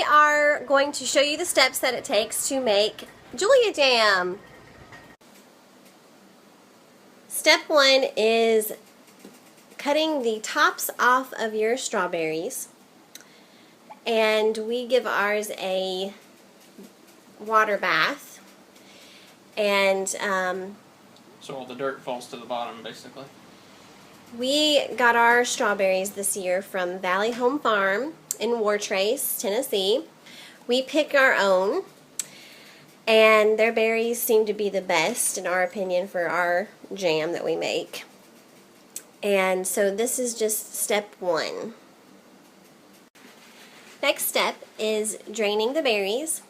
we are going to show you the steps that it takes to make Julia jam. Step 1 is cutting the tops off of your strawberries, and we give ours a water bath, and so all the dirt falls to the bottom, basically. We got our strawberries this year from Valley Home Farm in Wartrace, Tennessee. We pick our own, and their berries seem to be the best, in our opinion, for our jam that we make. And so this is just step 1. Next step is draining the berries.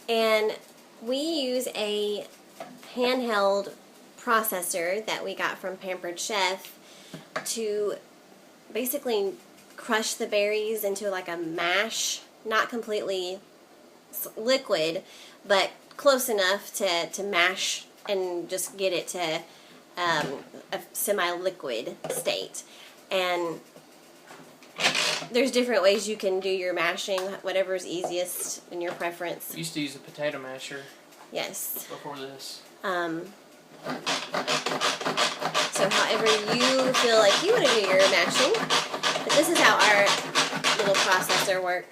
And we use a handheld processor that we got from Pampered Chef to basically crush the berries into like a mash, not completely liquid, but close enough to mash and just get it to a semi-liquid state. And there's different ways you can do your mashing, whatever's easiest in your preference. I used to use a potato masher. Yes. Before this. So however you feel like you want to do your mashing, but this is how our little processor works.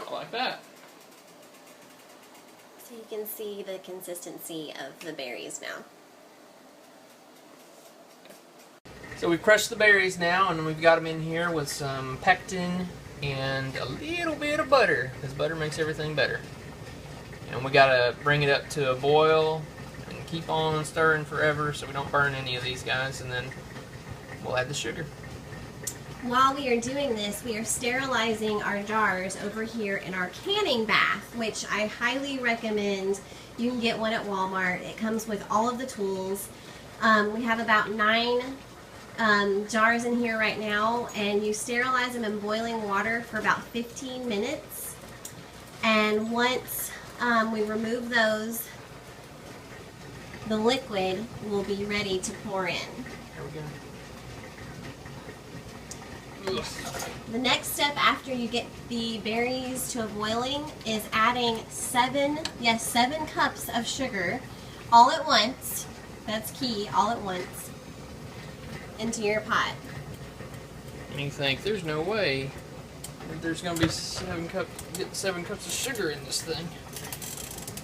Like that. So you can see the consistency of the berries now. So we've crushed the berries now, and we've got them in here with some pectin and a little bit of butter, because butter makes everything better. And we gotta bring it up to a boil and keep on stirring forever so we don't burn any of these guys, and then we'll add the sugar. While we are doing this, we are sterilizing our jars over here in our canning bath, which I highly recommend. You can get one at Walmart. It comes with all of the tools. We have about 9 jars in here right now, and you sterilize them in boiling water for about 15 minutes. And once we remove those, the liquid will be ready to pour in. There we go. The next step after you get the berries to a boiling is adding 7 cups of sugar all at once. That's key, all at once, into your pot. And you think, there's no way that there's going to be 7 cups of sugar in this thing.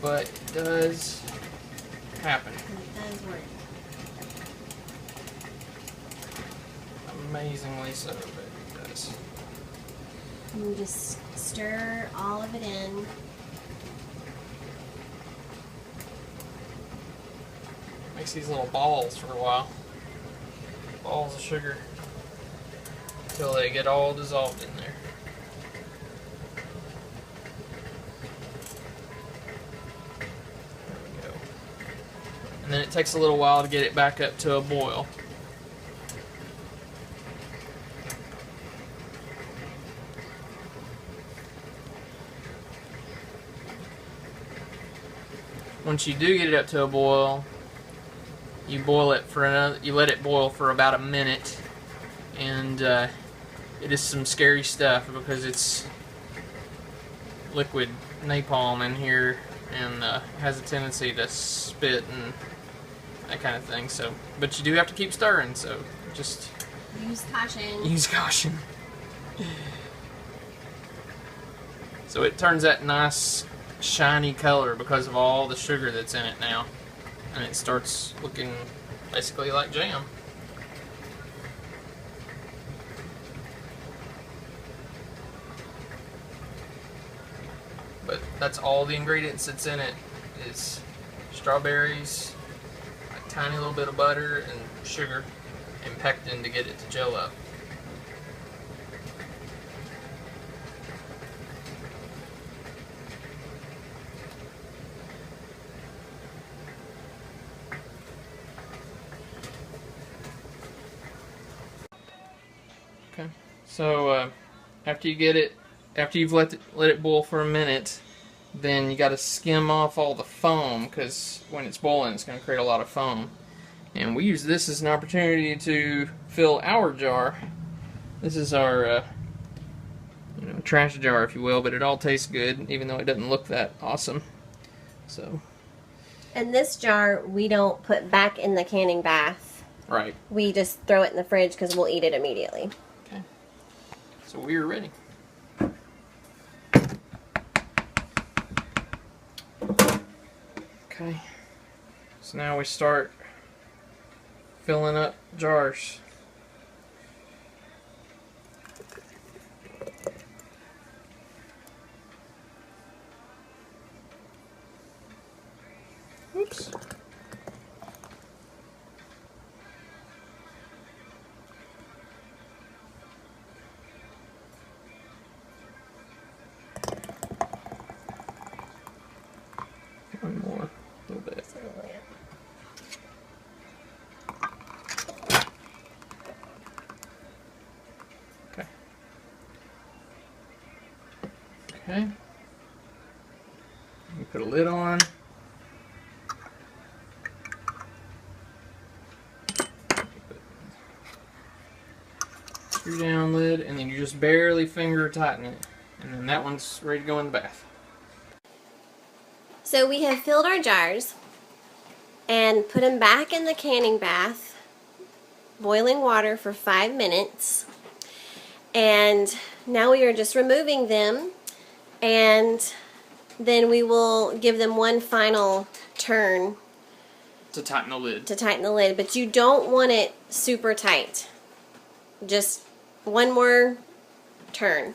But it does happen. It does work. Amazingly so, but it does. And you just stir all of it in. Makes these little balls for a while. Balls of sugar. Until they get all dissolved in there. There we go. And then it takes a little while to get it back up to a boil. Once you do get it up to a boil, you let it boil for about a minute, and it is some scary stuff because it's liquid napalm in here and has a tendency to spit and that kind of thing. So, but you do have to keep stirring. So just use caution. Use caution. So it turns that nice shiny color because of all the sugar that's in it now, and it starts looking basically like jam. But that's all the ingredients that's in it is strawberries, a tiny little bit of butter and sugar, and pectin to get it to gel up. Okay, so after you get it after you've let it boil for a minute, then you got to skim off all the foam, because when it's boiling, it's going to create a lot of foam. And we use this as an opportunity to fill our jar. This is our trash jar, if you will, but it all tastes good, even though it doesn't look that awesome. So. And this jar we don't put back in the canning bath. Right. We just throw it in the fridge because we'll eat it immediately. Okay. So we're ready. Okay. So now we start filling up jars. Oops. One more, a little bit. Okay. Okay. You put a lid on. Screw down lid, and then you just barely finger tighten it. And then that one's ready to go in the bath. So we have filled our jars and put them back in the canning bath, boiling water for 5 minutes. And now we are just removing them, and then we will give them one final turn To tighten the lid. But you don't want it super tight. Just one more turn.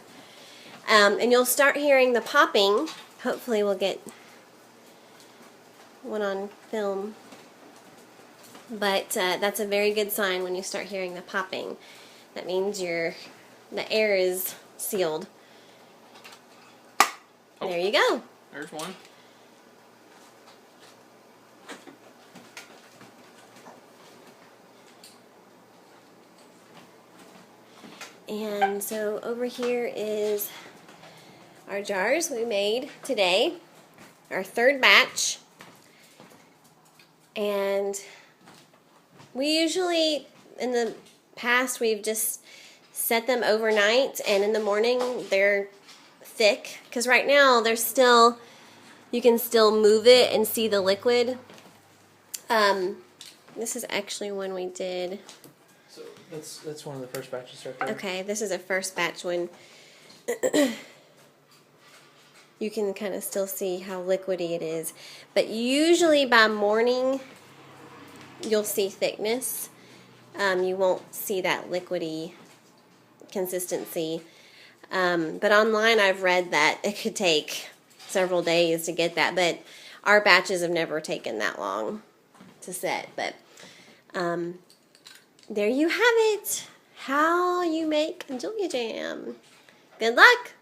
And you'll start hearing the popping. Hopefully we'll get one on film. But that's a very good sign when you start hearing the popping. That means the air is sealed. Oh, there you go. There's one. And so over here is our jars we made today, our third batch. And we usually, in the past, we've just set them overnight, and in the morning they're thick, because right now they're still, you can still move it and see the liquid. This is actually one we did. So that's one of the first batches right there. Okay, this is a first batch one. You can kind of still see how liquidy it is. But usually by morning, you'll see thickness. You won't see that liquidy consistency. But online I've read that it could take several days to get that. But our batches have never taken that long to set. But there you have it. How you make Julia jam. Good luck.